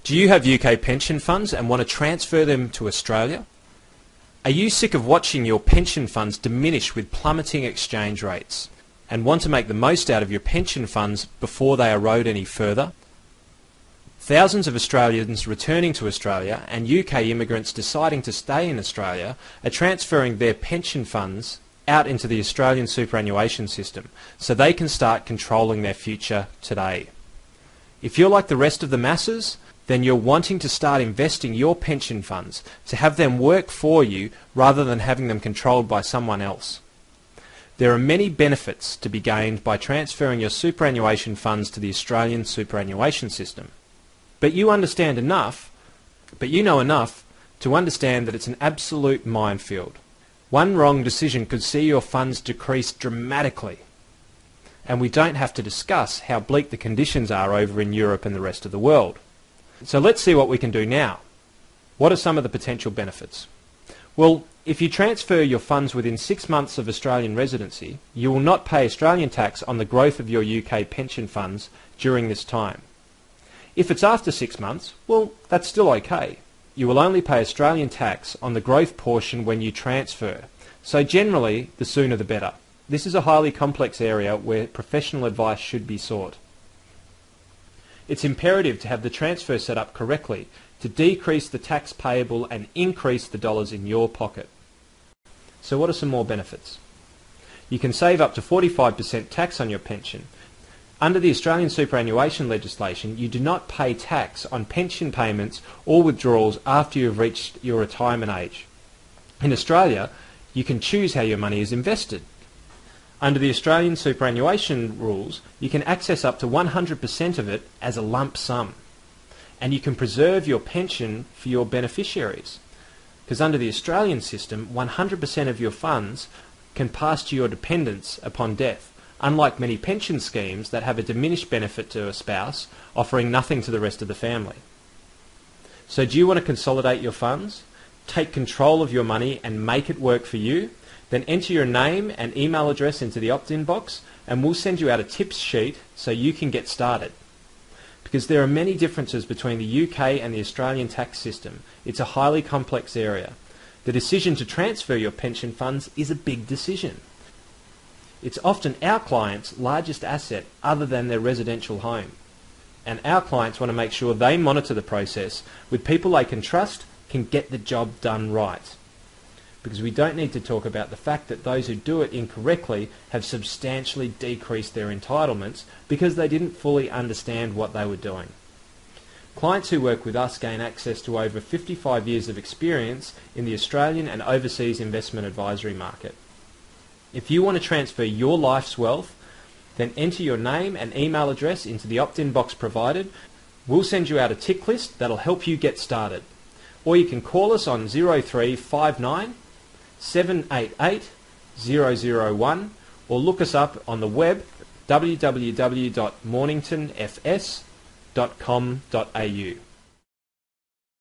Do you have UK pension funds and want to transfer them to Australia? Are you sick of watching your pension funds diminish with plummeting exchange rates and want to make the most out of your pension funds before they erode any further? Thousands of Australians returning to Australia and UK immigrants deciding to stay in Australia are transferring their pension funds out into the Australian superannuation system so they can start controlling their future today. If you're like the rest of the masses, then you're wanting to start investing your pension funds to have them work for you rather than having them controlled by someone else. There are many benefits to be gained by transferring your superannuation funds to the Australian superannuation system. But you know enough to understand that it's an absolute minefield. One wrong decision could see your funds decrease dramatically. And we don't have to discuss how bleak the conditions are over in Europe and the rest of the world. So let's see what we can do now. What are some of the potential benefits? Well, if you transfer your funds within 6 months of Australian residency, you will not pay Australian tax on the growth of your UK pension funds during this time. If it's after 6 months, well, that's still okay. You will only pay Australian tax on the growth portion when you transfer. So generally, the sooner the better. This is a highly complex area where professional advice should be sought. It's imperative to have the transfer set up correctly to decrease the tax payable and increase the dollars in your pocket. So what are some more benefits? You can save up to 45% tax on your pension. Under the Australian superannuation legislation, you do not pay tax on pension payments or withdrawals after you have reached your retirement age. In Australia, you can choose how your money is invested. Under the Australian superannuation rules, you can access up to 100% of it as a lump sum. And you can preserve your pension for your beneficiaries. Because under the Australian system, 100% of your funds can pass to your dependents upon death, unlike many pension schemes that have a diminished benefit to a spouse, offering nothing to the rest of the family. So do you want to consolidate your funds, take control of your money and make it work for you? Then enter your name and email address into the opt-in box and we'll send you out a tips sheet so you can get started. Because there are many differences between the UK and the Australian tax system. It's a highly complex area. The decision to transfer your pension funds is a big decision. It's often our clients' largest asset other than their residential home. And our clients want to make sure they monitor the process with people they can trust can get the job done right. Because we don't need to talk about the fact that those who do it incorrectly have substantially decreased their entitlements because they didn't fully understand what they were doing. Clients who work with us gain access to over 55 years of experience in the Australian and overseas investment advisory market. If you want to transfer your life's wealth, then enter your name and email address into the opt-in box provided. We'll send you out a tick list that'll help you get started. Or you can call us on 0359 788 001 or look us up on the web www.morningtonfs.com.au.